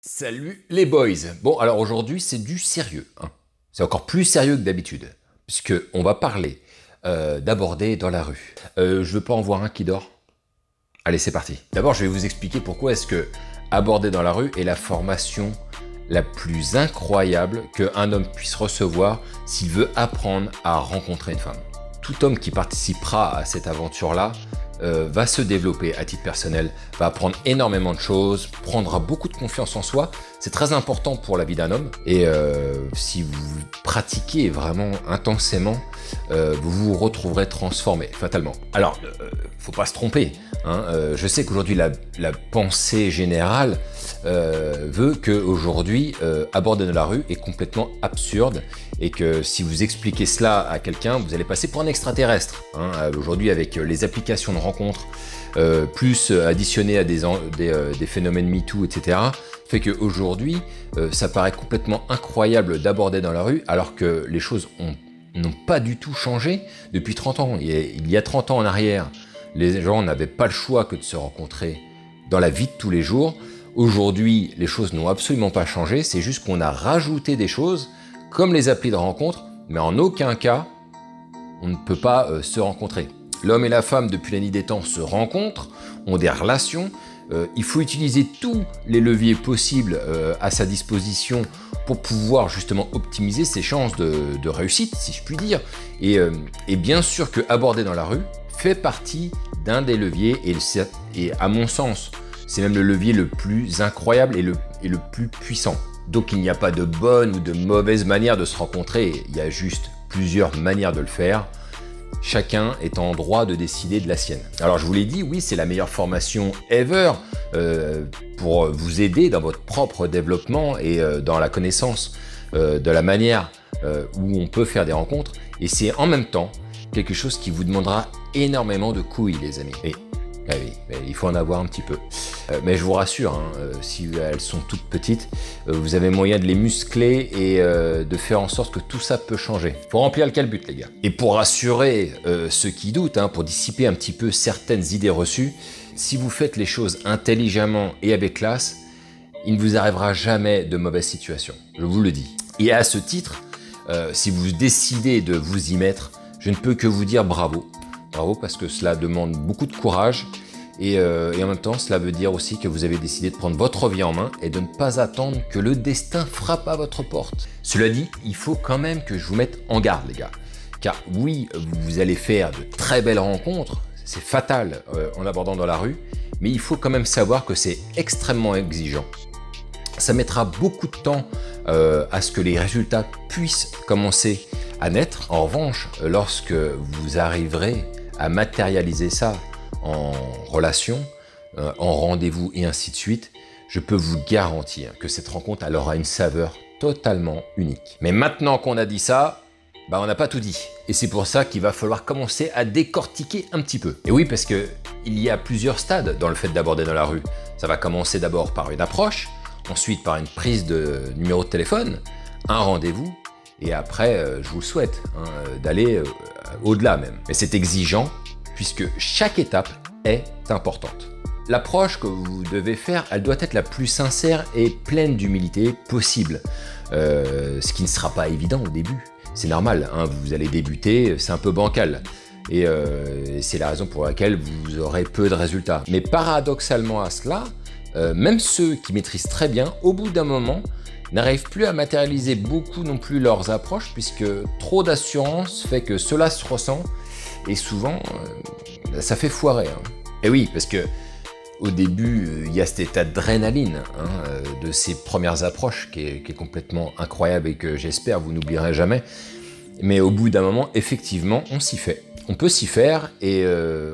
Salut les boys. Bon, alors aujourd'hui c'est du sérieux, hein. C'est encore plus sérieux que d'habitude, puisque on va parler d'aborder dans la rue. Je veux pas en voir un qui dort. Allez, c'est parti. D'abord, je vais vous expliquer pourquoi est-ce que aborder dans la rue est la formation la plus incroyable qu'un homme puisse recevoir s'il veut apprendre à rencontrer une femme. Tout homme qui participera à cette aventure-là va se développer à titre personnel, va apprendre énormément de choses, prendra beaucoup de confiance en soi. C'est très important pour la vie d'un homme. Et si vous pratiquez vraiment intensément, vous vous retrouverez transformé, fatalement. Alors, faut pas se tromper, hein. Je sais qu'aujourd'hui, la pensée générale veut qu'aujourd'hui, aborder dans la rue est complètement absurde et que si vous expliquez cela à quelqu'un, vous allez passer pour un extraterrestre, hein. Aujourd'hui, avec les applications de rencontres, plus additionnées à des phénomènes MeToo, etc., fait qu'aujourd'hui, ça paraît complètement incroyable d'aborder dans la rue alors que les choses n'ont pas du tout changé depuis 30 ans. Il y a 30 ans en arrière, les gens n'avaient pas le choix que de se rencontrer dans la vie de tous les jours. Aujourd'hui, les choses n'ont absolument pas changé, c'est juste qu'on a rajouté des choses, comme les applis de rencontre, mais en aucun cas, on ne peut pas se rencontrer. L'homme et la femme, depuis la nuit des temps, se rencontrent, ont des relations. Il faut utiliser tous les leviers possibles à sa disposition pour pouvoir justement optimiser ses chances de réussite, si je puis dire. Et bien sûr que aborder dans la rue fait partie d'un des leviers, et à mon sens, c'est même le levier le plus incroyable et le plus puissant. Donc il n'y a pas de bonne ou de mauvaise manière de se rencontrer, il y a juste plusieurs manières de le faire. Chacun est en droit de décider de la sienne. Alors je vous l'ai dit, oui, c'est la meilleure formation ever pour vous aider dans votre propre développement et dans la connaissance de la manière où on peut faire des rencontres. Et c'est en même temps quelque chose qui vous demandera énormément de couilles, les amis. Et oui, mais il faut en avoir un petit peu. Mais je vous rassure, hein, si elles sont toutes petites, vous avez moyen de les muscler et de faire en sorte que tout ça peut changer. Faut remplir le calbut, les gars. Et pour rassurer ceux qui doutent, hein, pour dissiper un petit peu certaines idées reçues, si vous faites les choses intelligemment et avec classe, il ne vous arrivera jamais de mauvaises situations. Je vous le dis. Et à ce titre, si vous décidez de vous y mettre, je ne peux que vous dire bravo. Bravo, parce que cela demande beaucoup de courage et en même temps, cela veut dire aussi que vous avez décidé de prendre votre vie en main et de ne pas attendre que le destin frappe à votre porte. Cela dit, il faut quand même que je vous mette en garde, les gars. Car oui, vous allez faire de très belles rencontres, c'est fatal en abordant dans la rue, mais il faut quand même savoir que c'est extrêmement exigeant. Ça mettra beaucoup de temps à ce que les résultats puissent commencer à naître. En revanche, lorsque vous arriverez à matérialiser ça en relation, en rendez-vous et ainsi de suite, je peux vous garantir que cette rencontre elle aura une saveur totalement unique. Mais maintenant qu'on a dit ça, bah on n'a pas tout dit. Et c'est pour ça qu'il va falloir commencer à décortiquer un petit peu. Et oui, parce que il y a plusieurs stades dans le fait d'aborder dans la rue. Ça va commencer d'abord par une approche, ensuite par une prise de numéro de téléphone, un rendez-vous, et après, je vous le souhaite, hein, d'aller au-delà même. Mais c'est exigeant puisque chaque étape est importante. L'approche que vous devez faire, elle doit être la plus sincère et pleine d'humilité possible. Ce qui ne sera pas évident au début. C'est normal, hein, vous allez débuter, c'est un peu bancal. Et c'est la raison pour laquelle vous aurez peu de résultats. Mais paradoxalement à cela, même ceux qui maîtrisent très bien, au bout d'un moment, n'arrivent plus à matérialiser beaucoup non plus leurs approches puisque trop d'assurance fait que cela se ressent et souvent ça fait foirer, hein. Et oui, parce que au début il y a cet état d'adrénaline, hein, de ces premières approches qui est complètement incroyable et que j'espère vous n'oublierez jamais. Mais au bout d'un moment, effectivement, on s'y fait. On peut s'y faire et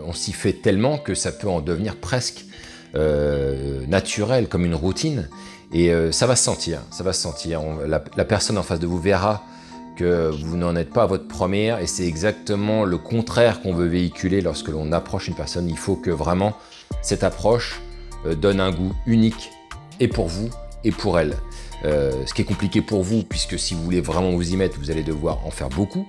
on s'y fait tellement que ça peut en devenir presque naturel, comme une routine. Et ça va se sentir, ça va se sentir. La personne en face de vous verra que vous n'en êtes pas à votre première et c'est exactement le contraire qu'on veut véhiculer lorsque l'on approche une personne. Il faut que vraiment cette approche donne un goût unique et pour vous et pour elle. Ce qui est compliqué pour vous puisque si vous voulez vraiment vous y mettre, vous allez devoir en faire beaucoup.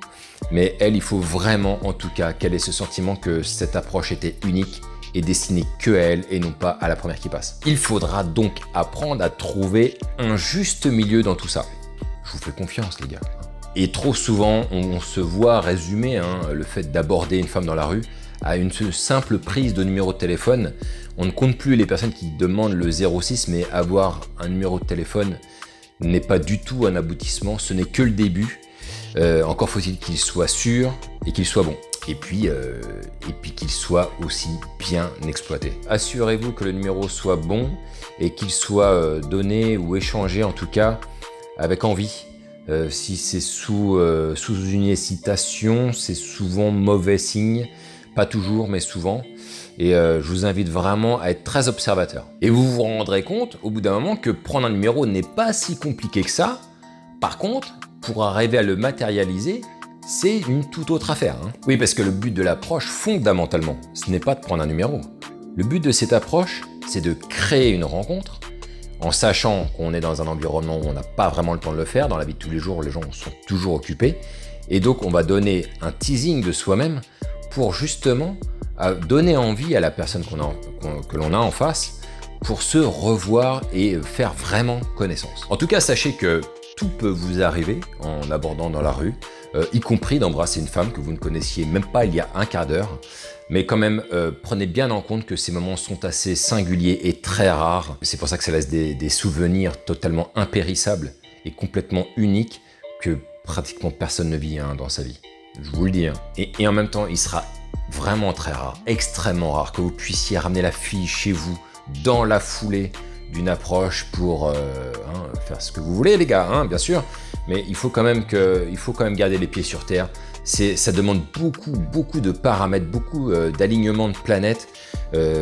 Mais elle, il faut vraiment en tout cas qu'elle ait ce sentiment que cette approche était unique est destiné que à elle et non pas à la première qui passe. Il faudra donc apprendre à trouver un juste milieu dans tout ça. Je vous fais confiance les gars. Et trop souvent, on se voit résumer le fait d'aborder une femme dans la rue à une simple prise de numéro de téléphone. On ne compte plus les personnes qui demandent le 06, mais avoir un numéro de téléphone n'est pas du tout un aboutissement, ce n'est que le début. Encore faut-il qu'il soit sûr et qu'il soit bon. Et puis qu'il soit aussi bien exploité. Assurez-vous que le numéro soit bon et qu'il soit donné ou échangé en tout cas avec envie. Si c'est sous une hésitation, c'est souvent mauvais signe. Pas toujours, mais souvent. Et je vous invite vraiment à être très observateur. Et vous vous rendrez compte, au bout d'un moment, que prendre un numéro n'est pas si compliqué que ça. Par contre, pour arriver à le matérialiser, c'est une toute autre affaire. Oui, parce que le but de l'approche, fondamentalement, ce n'est pas de prendre un numéro. Le but de cette approche, c'est de créer une rencontre, en sachant qu'on est dans un environnement où on n'a pas vraiment le temps de le faire. Dans la vie de tous les jours, les gens sont toujours occupés. Et donc, on va donner un teasing de soi-même pour justement donner envie à la personne que l'on a en face pour se revoir et faire vraiment connaissance. En tout cas, sachez que tout peut vous arriver en abordant dans la rue, y compris d'embrasser une femme que vous ne connaissiez même pas il y a un quart d'heure. Mais quand même, prenez bien en compte que ces moments sont assez singuliers et très rares. C'est pour ça que ça laisse des souvenirs totalement impérissables et complètement uniques que pratiquement personne ne vit dans sa vie. Je vous le dis. Et en même temps, il sera vraiment très rare, extrêmement rare, que vous puissiez ramener la fille chez vous dans la foulée d'une approche pour faire ce que vous voulez, les gars, bien sûr. Mais il faut quand même garder les pieds sur terre. Ça demande beaucoup de paramètres, beaucoup d'alignement de planètes.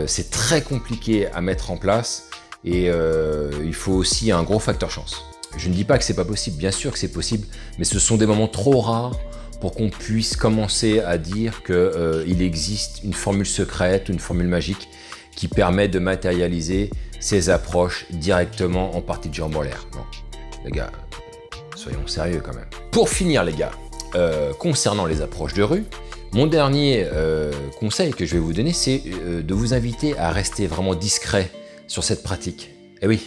C'est très compliqué à mettre en place et il faut aussi un gros facteur chance. Je ne dis pas que c'est pas possible, bien sûr que c'est possible, mais ce sont des moments trop rares pour qu'on puisse commencer à dire qu'il existe une formule secrète, une formule magique qui permet de matérialiser ces approches directement en partie de jambes en l'air. Non, les gars, soyons sérieux quand même. Pour finir les gars, concernant les approches de rue, mon dernier conseil que je vais vous donner, c'est de vous inviter à rester vraiment discret sur cette pratique. Eh oui,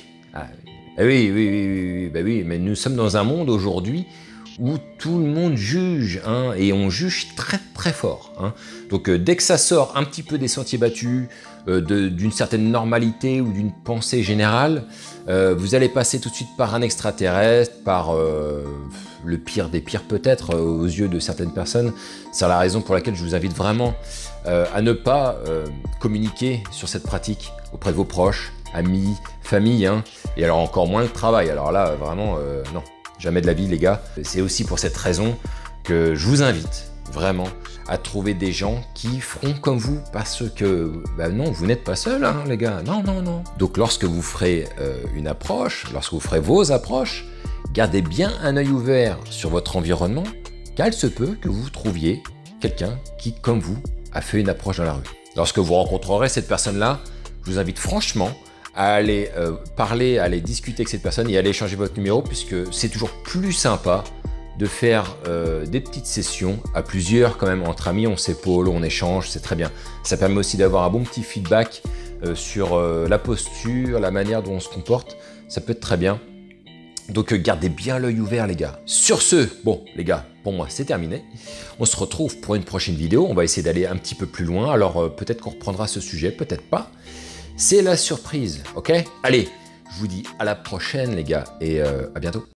oui, mais nous sommes dans un monde aujourd'hui où tout le monde juge, et on juge très fort. Donc dès que ça sort un petit peu des sentiers battus, d'une certaine normalité ou d'une pensée générale, vous allez passer tout de suite par un extraterrestre, par le pire des pires peut-être aux yeux de certaines personnes. C'est la raison pour laquelle je vous invite vraiment à ne pas communiquer sur cette pratique auprès de vos proches, amis, famille, et alors encore moins le travail. Alors là, vraiment, non. Jamais de la vie les gars. C'est aussi pour cette raison que je vous invite vraiment à trouver des gens qui feront comme vous parce que non, vous n'êtes pas seul les gars, non. Donc lorsque vous ferez une approche, lorsque vous ferez vos approches, gardez bien un œil ouvert sur votre environnement car il se peut que vous trouviez quelqu'un qui, comme vous, a fait une approche dans la rue. Lorsque vous rencontrerez cette personne-là, je vous invite franchement à aller parler, à aller discuter avec cette personne et à aller échanger votre numéro puisque c'est toujours plus sympa de faire des petites sessions à plusieurs quand même entre amis, on s'épaule, on échange, c'est très bien. Ça permet aussi d'avoir un bon petit feedback sur la posture, la manière dont on se comporte, ça peut être très bien. Donc gardez bien l'œil ouvert les gars. Sur ce, bon les gars, pour moi c'est terminé. On se retrouve pour une prochaine vidéo, on va essayer d'aller un petit peu plus loin, alors peut-être qu'on reprendra ce sujet, peut-être pas. C'est la surprise, ok? Allez, je vous dis à la prochaine les gars et à bientôt.